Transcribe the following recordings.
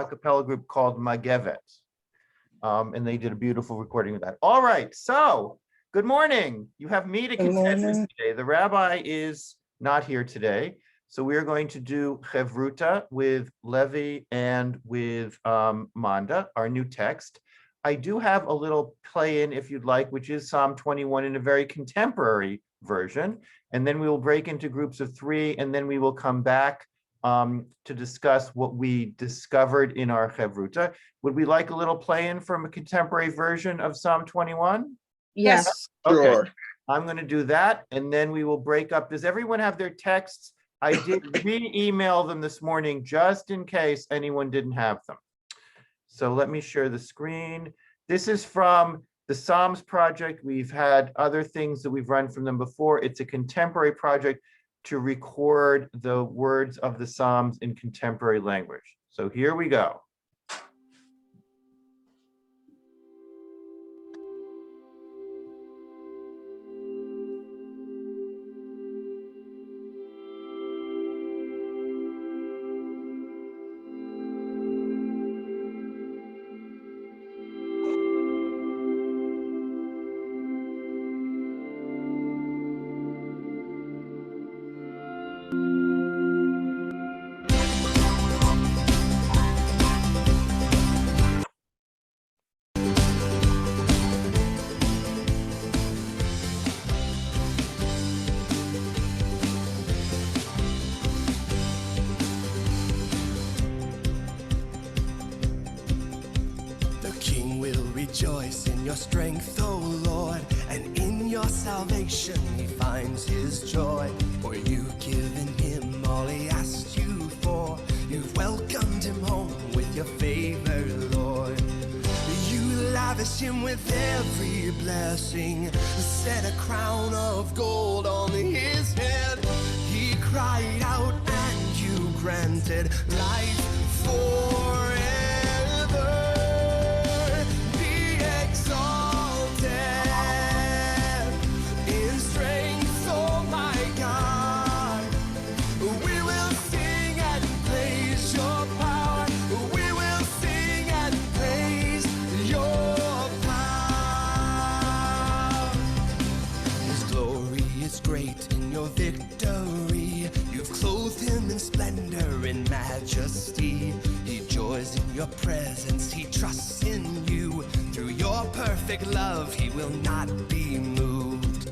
a cappella group called Magevet. And they did a beautiful recording of that. All right, so good morning. You have me to contend with today. The rabbi is not here today. So we're going to do Chevruta with Levi and with Manda, our new text. I do have a little play-in, if you'd like, which is Psalm 21 in a very contemporary version. And then we will break into groups of 3, and then we will come back to discuss what we discovered in our Chevruta. Would we like a little play-in from a contemporary version of Psalm 21? Yes. Okay. Sure. I'm going to do that, and then we will break up. Does everyone have their texts? I did re-email them this morning just in case anyone didn't have them. So let me share the screen. This is from the Psalms project. We've had other things that we've run from them before. It's a contemporary project to record the words of the Psalms in contemporary language. So here we go. Rejoice in your strength, O Lord, and in your salvation he finds his joy. For you've given him all he asked you for. You've welcomed him home with your favor, Lord. You lavish him with every blessing, set a crown of gold on his head. He cried out and you granted life forever. Victory, you've clothed him in splendor and majesty. He joys in your presence, he trusts in you. Through your perfect love, he will not be moved.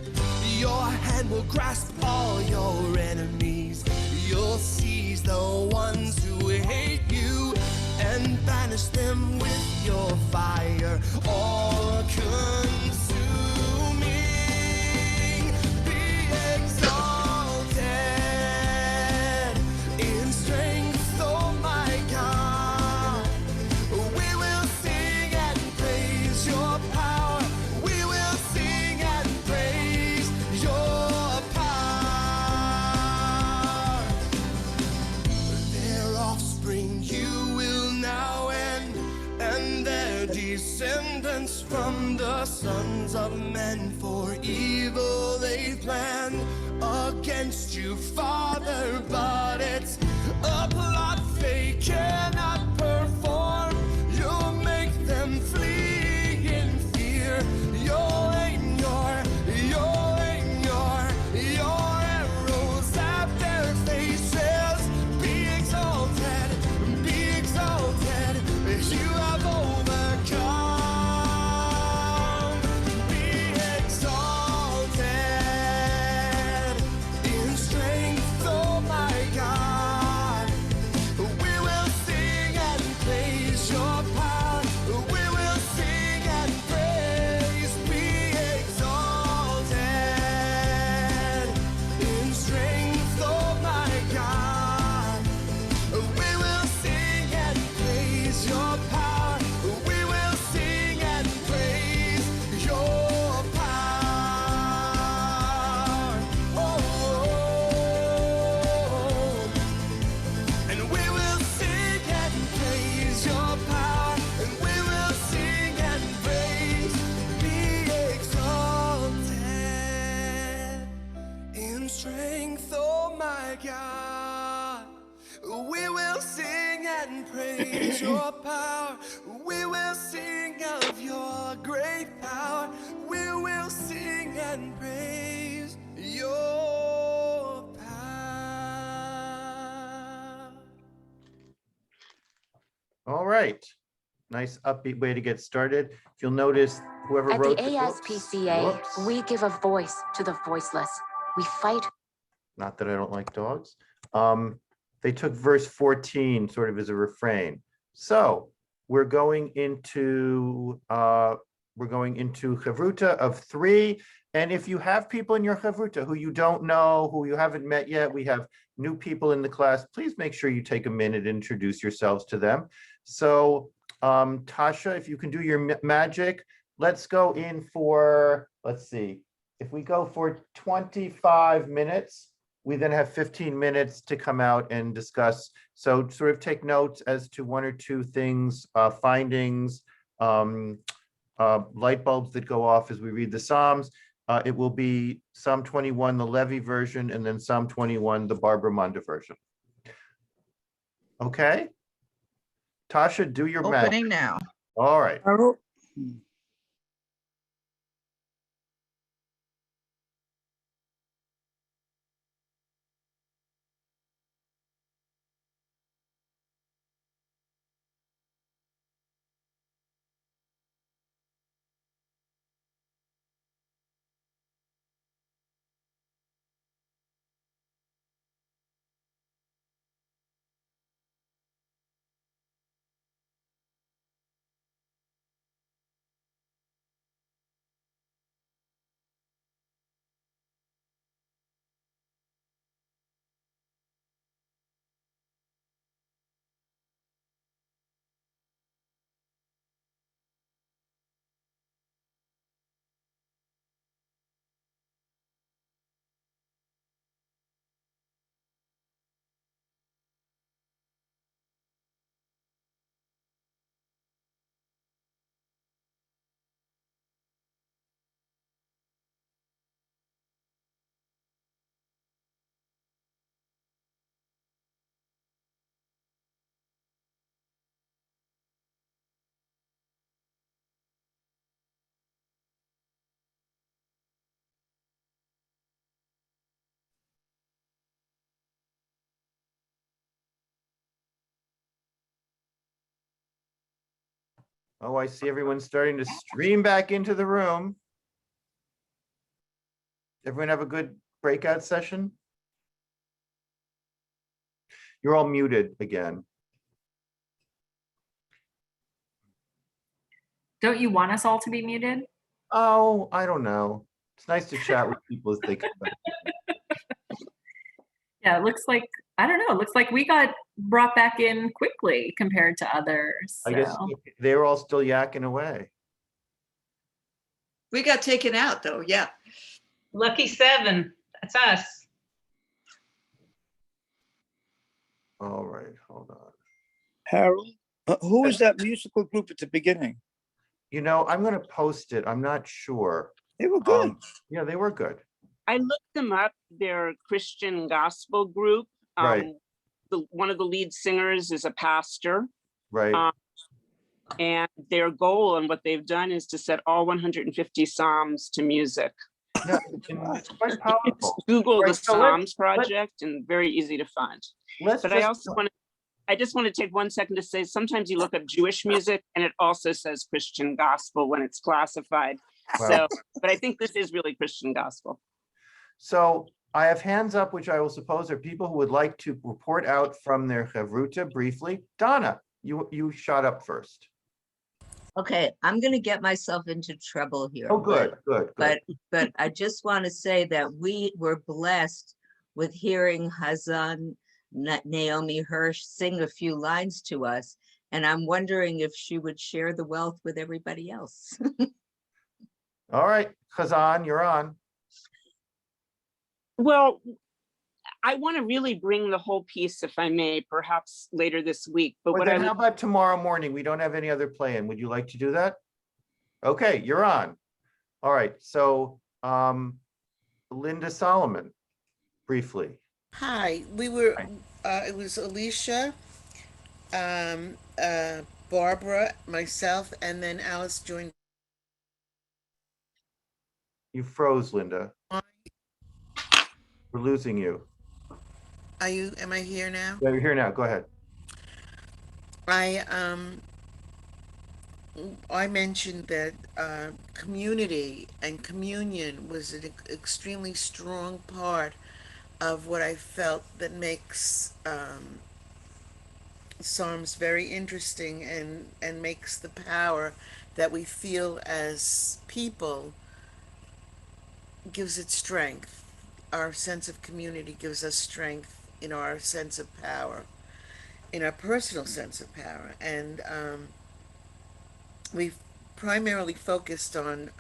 Your hand will grasp all your enemies. You'll seize the ones who hate you and banish them with your fire, all consuming. Descendants from the sons of men, for evil they plan against you, Father, but it's a plot they cannot perform. You'll make them flee in fear. You'll aim your arrows at their faces. Be exalted, you have overcome. In strength, oh my God, we will sing. praise your power. We will sing of your great power. We will sing and praise your power. All right. Nice upbeat way to get started. If you'll notice, whoever At wrote the ASPCA, we give a voice to the voiceless. We fight. Not that I don't like dogs. They took verse 14 sort of as a refrain. So we're going into chavruta of 3. And if you have people in your chavruta who you don't know, who you haven't met yet, we have new people in the class, please make sure you take a minute and introduce yourselves to them. So Tasha, if you can do your magic, let's go in for, let's see, if we go for 25 minutes, we then have 15 minutes to come out and discuss. So sort of take notes as to 1 or 2 things, findings, light bulbs that go off as we read the Psalms. It will be Psalm 21, the Levi version, and then Psalm 21, the Barbara Munda version. Okay? Tasha, do your magic. Opening now. All right. Oh, I see everyone starting to stream back into the room. Everyone have a good breakout session? You're all muted again. Don't you want us all to be muted? Oh, I don't know. It's nice to chat with people as they come back. Yeah, it looks like, I don't know, it looks like we got brought back in quickly compared to others. I guess so. they were all still yakking away. We got taken out though, yeah. Lucky 7, that's us. All right, hold on. Harold, who was that musical group at the beginning? You know, I'm going to post it. I'm not sure. They were good. Yeah, they were good. I looked them up. They're a Christian gospel group. Right. One of the lead singers is a pastor. Right. And their goal and what they've done is to set all 150 Psalms to music. Yeah, it's quite powerful. Google Right, the so Psalms project and very easy to find. But I just want to take 1 second to say, sometimes you look up Jewish music and it also says Christian gospel when it's classified. Wow. So, but I think this is really Christian gospel. So I have hands up, which I will suppose are people who would like to report out from their chavruta briefly. Donna, you shot up first. Okay, I'm going to get myself into trouble here. Oh, good. But I just want to say that we were blessed with hearing Hazan Naomi Hirsch sing a few lines to us. And I'm wondering if she would share the wealth with everybody else. All right, Hazan, you're on. Well, I want to really bring the whole piece, if I may, perhaps later this week. But how about tomorrow morning? We don't have any other plan. Would you like to do that? Okay, you're on. All right, so Linda Solomon, briefly. Hi, we were, it was Alicia Barbara, myself, and then Alice joined. You froze, Linda. We're losing you. Am I here now? Yeah, you're here now. Go ahead. I mentioned that community and communion was an extremely strong part of what I felt that makes Psalms very interesting and makes the power that we feel as people, gives it strength. Our sense of community gives us strength in our sense of power, in our personal sense of power. And we primarily focused on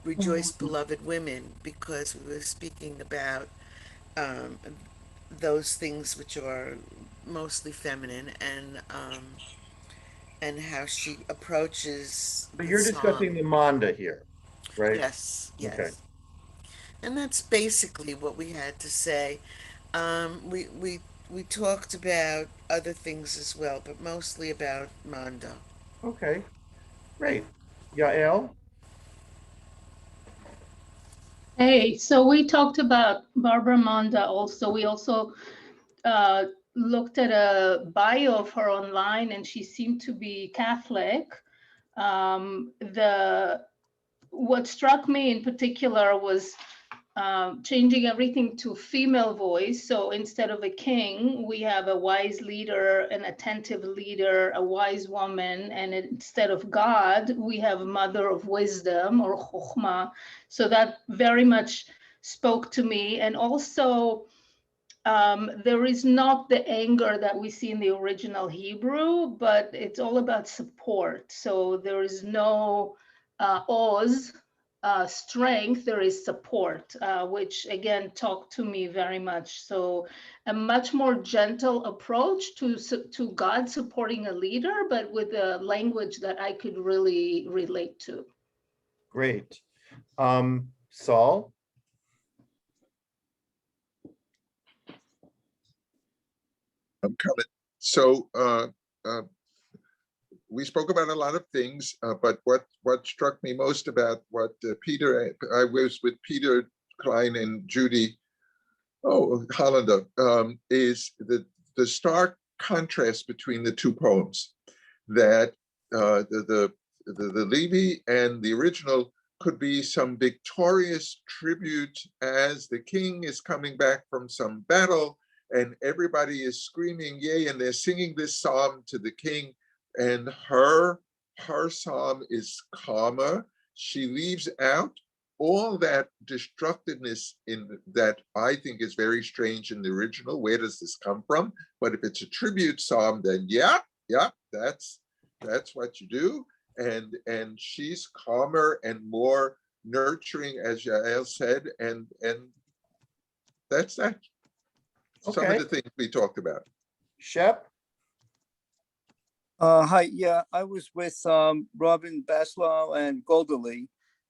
Rejoice, Beloved Women, because we were speaking about um, those things which are mostly feminine, and how she approaches But the you're discussing psalm. the Manda here, right? Yes, Okay. yes. And that's basically what we had to say. We talked about other things as well, but mostly about Manda. Okay. Great. Yael? Hey, so we talked about Barbara Manda also. We also uh, looked at a bio of her online, and she seemed to be Catholic. What struck me in particular was changing everything to female voice. So instead of a king, we have a wise leader, an attentive leader, a wise woman. And instead of God, we have a mother of wisdom, or chokhmah. So that very much spoke to me. And also, there is not the anger that we see in the original Hebrew, but it's all about support. So there is no oz, strength, there is support, which again talked to me very much. So a much more gentle approach to God supporting a leader, but with a language that I could really relate to. Great. Saul? I'm coming. So we spoke about a lot of things, but what struck me most about what Peter, I was with Peter, Klein, and Judy, Hollander, is the stark contrast between the two poems. That the Levi and the original could be some victorious tribute as the king is coming back from some battle, and everybody is screaming yay, and they're singing this psalm to the king, and her psalm is calmer. She leaves out all that destructiveness in that I think is very strange in the original. Where does this come from? But if it's a tribute psalm, then yeah, that's what you do. And she's calmer and more nurturing, as Yael said, and that's that. Okay. Some of the things we talked about. Shep? Hi, yeah, I was with Robin Baslow and Golderly.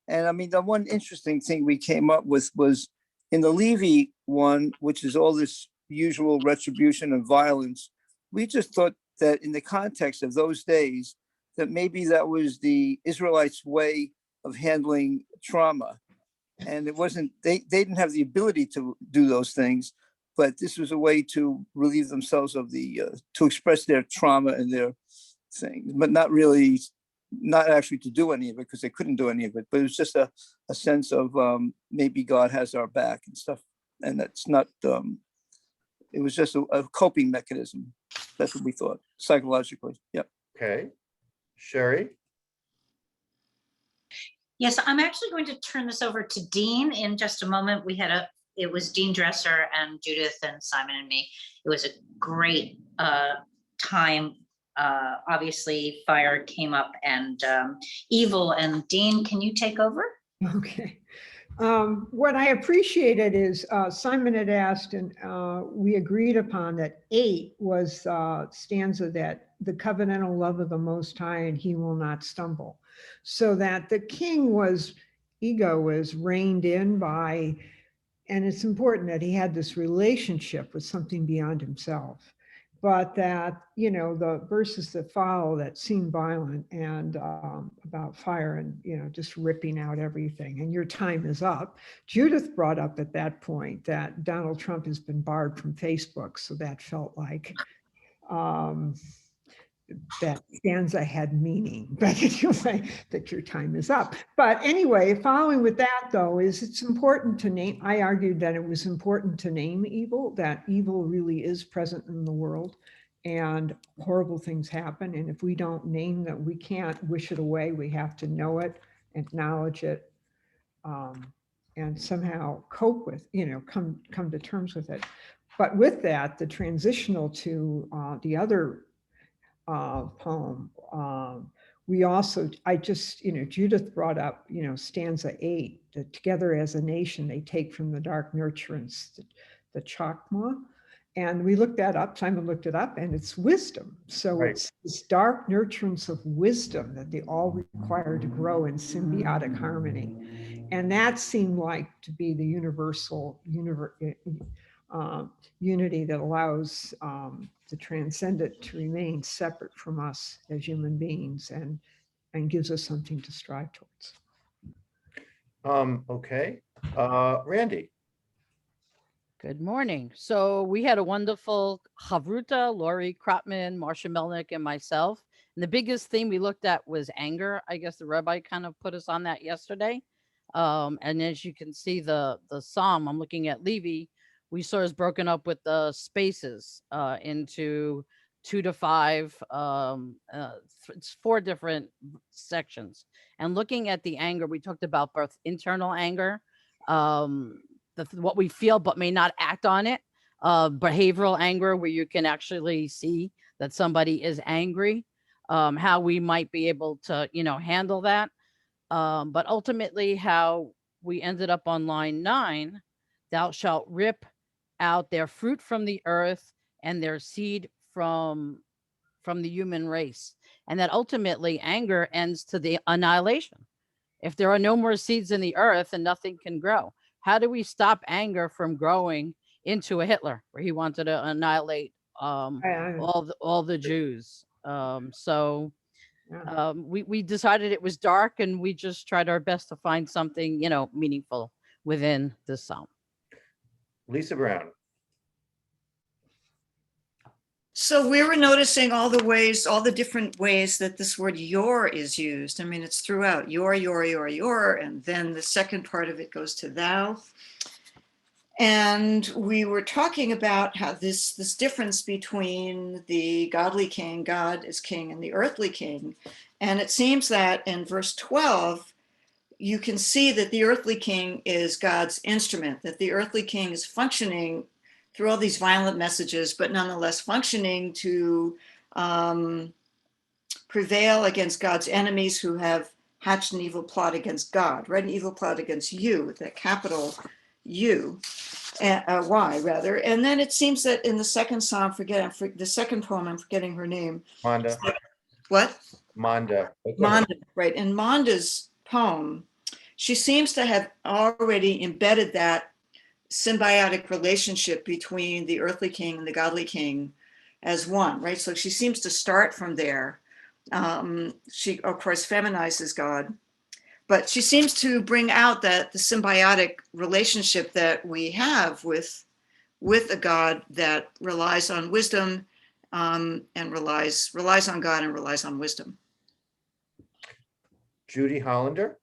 And I mean, the one interesting thing we came up with was in the Levy one, which is all this usual retribution and violence. We just thought that in the context of those days, that maybe that was the Israelites' way of handling trauma. And it wasn't, they didn't have the ability to do those things, but this was a way to relieve themselves of to express their trauma and their things, but not actually to do any of it, because they couldn't do any of it. But it was just a sense of maybe God has our back and stuff. And that's not, it was just a coping mechanism. That's what we thought, psychologically. Yep. Okay. Sherry? Yes, I'm actually going to turn this over to Dean in just a moment. It was Dean Dresser and Judith and Simon and me. It was a great time. Obviously, fire came up and evil. And Dean, can you take over? Okay. What I appreciated is Simon had asked, and we agreed upon that 8 was stanza that the covenantal love of the Most High, and he will not stumble. So that the king ego was reined in by, and it's important that he had this relationship with something beyond himself. but that, you know, the verses that follow that seem violent and about fire and, you know, just ripping out everything and your time is up. Judith brought up at that point that Donald Trump has been barred from Facebook. So that felt like that stanza had meaning, but anyway, that your time is up. But anyway, following with that though, is it's important to name, I argued that it was important to name evil, that evil really is present in the world and horrible things happen. And if we don't name that, we can't wish it away. We have to know it, acknowledge it, and somehow cope with, you know, come to terms with it. But with that, the transitional to the other poem. We also, you know, Judith brought up, you know, stanza 8, that together as a nation, they take from the dark nurturance, the chakma. And we looked that up, Simon looked it up, and it's wisdom. So right. It's this dark nurturance of wisdom that they all require to grow in symbiotic harmony. And that seemed like to be the universal unity that allows the transcendent to remain separate from us as human beings and gives us something to strive towards. Okay. Randy. Good morning. So we had a wonderful Chavruta, Lori Kropman, Marcia Melnick, and myself. And the biggest theme we looked at was anger. I guess the Rabbi kind of put us on that yesterday. And as you can see, the psalm, I'm looking at Levi, we saw is broken up with the spaces into 2 to 5. It's 4 different sections. And looking at the anger, we talked about both internal anger, what we feel but may not act on it, behavioral anger where you can actually see that somebody is angry, how we might be able to, you know, handle that. But ultimately how we ended up on line 9, thou shalt rip out their fruit from the earth and their seed from the human race. And that ultimately anger ends to the annihilation. If there are no more seeds in the earth, then nothing can grow. How do we stop anger from growing into a Hitler where he wanted to annihilate all the Jews? We decided it was dark and we just tried our best to find something, you know, meaningful within this psalm. Lisa Brown. So we were noticing all the different ways that this word your is used. I mean, it's throughout your, and then the second part of it goes to thou. And we were talking about how this difference between the godly king, God is king, and the earthly king. And it seems that in verse 12, you can see that the earthly king is God's instrument, that the earthly king is functioning through all these violent messages, but nonetheless functioning to prevail against God's enemies who have hatched an evil plot against God, right? An evil plot against you, with that capital U, Y rather. And then it seems that in the second psalm, the second poem, I'm forgetting her name. Manda. What? Manda. Okay. Manda, right. In Manda's poem, she seems to have already embedded that symbiotic relationship between the earthly king and the godly king as one, right? So she seems to start from there. She, of course, feminizes God, but she seems to bring out that the symbiotic relationship that we have with a God that relies on wisdom and relies on God and relies on wisdom. Judy Hollander.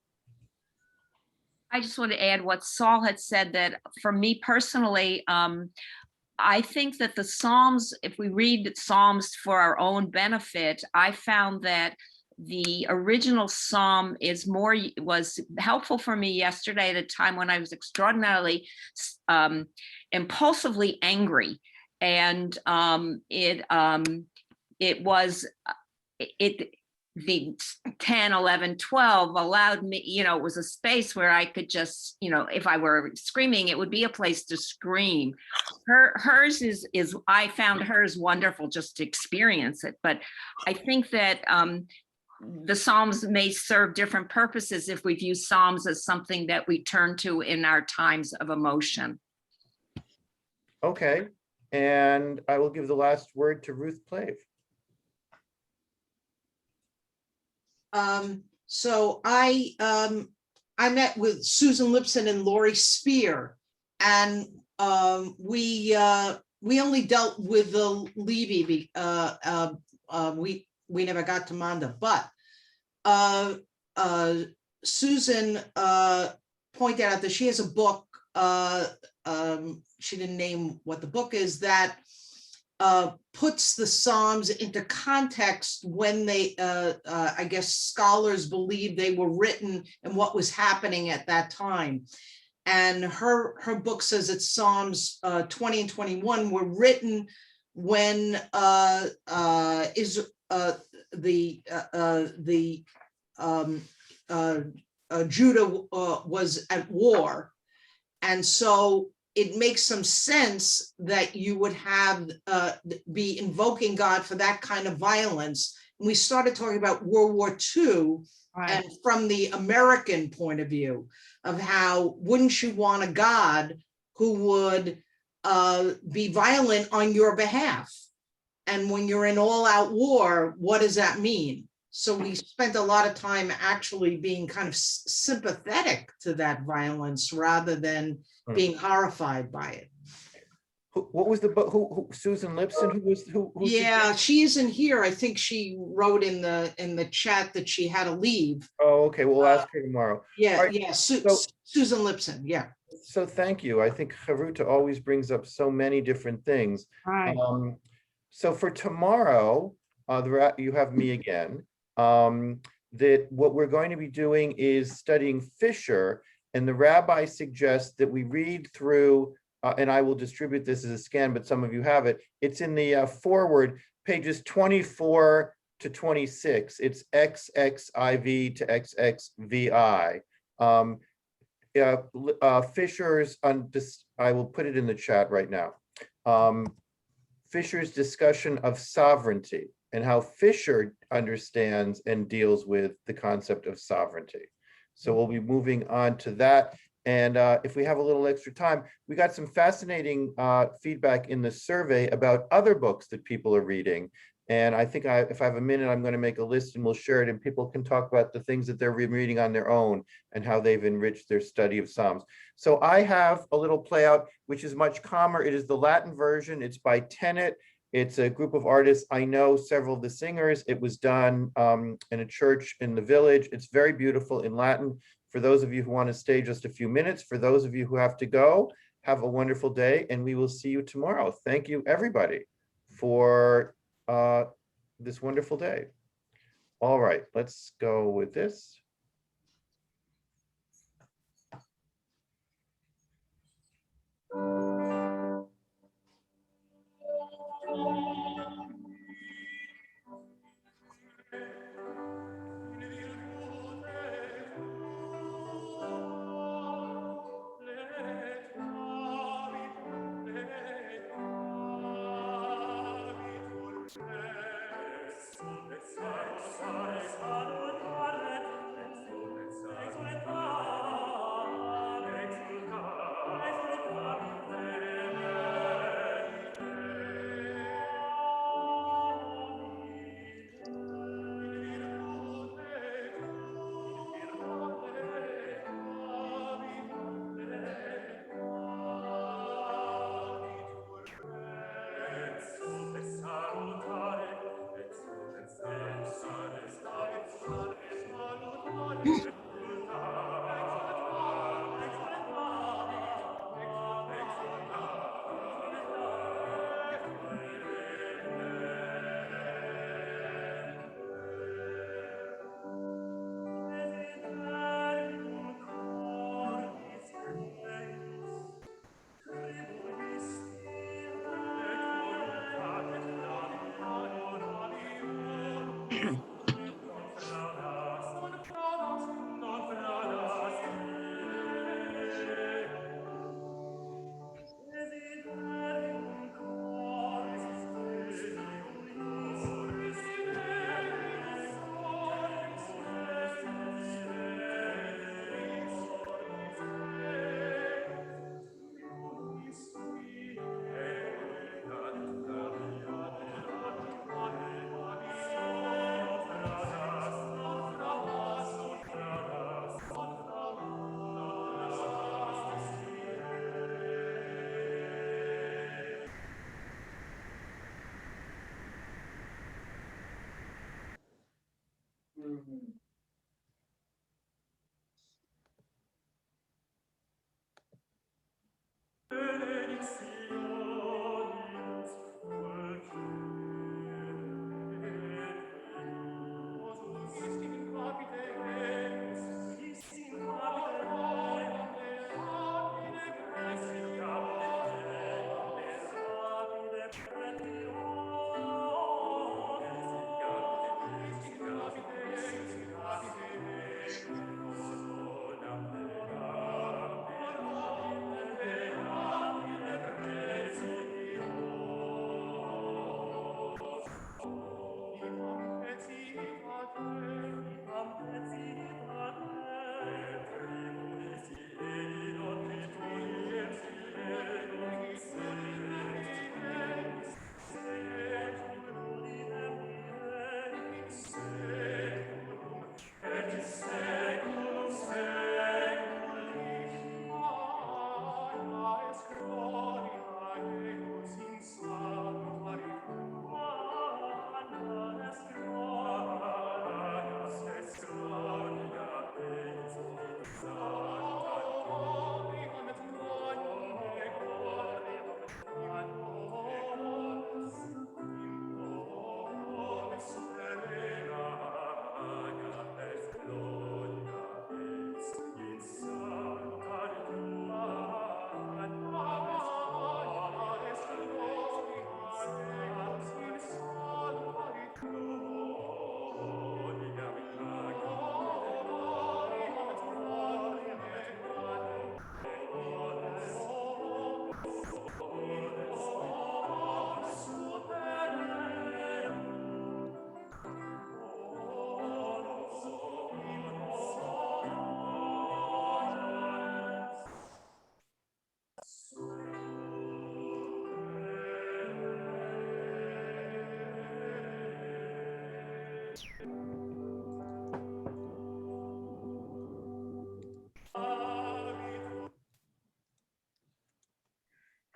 I just want to add what Saul had said, that for me personally, I think that the Psalms, if we read Psalms for our own benefit, I found that the original Psalm was helpful for me yesterday at a time when I was extraordinarily impulsively angry. And the 10, 11, 12 allowed me, it was a space where I could just, if I were screaming, it would be a place to scream. Hers is I found hers wonderful just to experience it. But I think that the Psalms may serve different purposes if we view Psalms as something that we turn to in our times of emotion. Okay. And I will give the last word to Ruth Plave. So I met with Susan Lipson and Lori Spear, and we only dealt with the Levy. We never got to Manda, but Susan pointed out that she has a book. She didn't name what the book is, that puts the Psalms into context when they, I guess scholars believe they were written and what was happening at that time. And her book says that Psalms 20 and 21 were written when Judah was at war. And so it makes some sense that you would have be invoking God for that kind of violence. And we started talking about World War II, right, and from the American point of view of how wouldn't you want a God who would be violent on your behalf? And when you're in all-out war, what does that mean? So we spent a lot of time actually being kind of sympathetic to that violence rather than being horrified by it. What was the book? Who Susan Lipson? Who yeah, she isn't here. I think she wrote in the chat that she had to leave. Oh, okay. We'll ask her tomorrow. Yeah, right. Yeah. Susan Lipson. Yeah. So thank you. I think Haruta always brings up so many different things. Right. So for tomorrow, you have me again. That what we're going to be doing is studying Fisher, and the rabbi suggests that we read through, and I will distribute this as a scan, but some of you have it. It's in the forward, pages 24 to 26. It's XXIV to XXVI. Fisher's, I will put it in the chat right now. Fisher's discussion of sovereignty and how Fisher understands and deals with the concept of sovereignty. So we'll be moving on to that. And if we have a little extra time, we got some fascinating feedback in the survey about other books that people are reading. And I think if I have a minute, I'm going to make a list and we'll share it, and people can talk about the things that they're reading on their own and how they've enriched their study of Psalms. So I have a little play out, which is much calmer. It is the Latin version. It's by Tenet. It's a group of artists. I know several of the singers. It was done in a church in the village. It's very beautiful in Latin. For those of you who want to stay just a few minutes, for those of you who have to go, have a wonderful day, and we will see you tomorrow. Thank you, everybody, for this wonderful day. All right, let's go with this.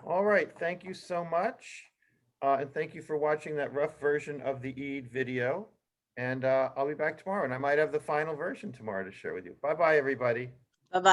All right, thank you so much. And thank you for watching that rough version of the Eid video. And I'll be back tomorrow, and I might have the final version tomorrow to share with you. Bye-bye, everybody. Bye-bye.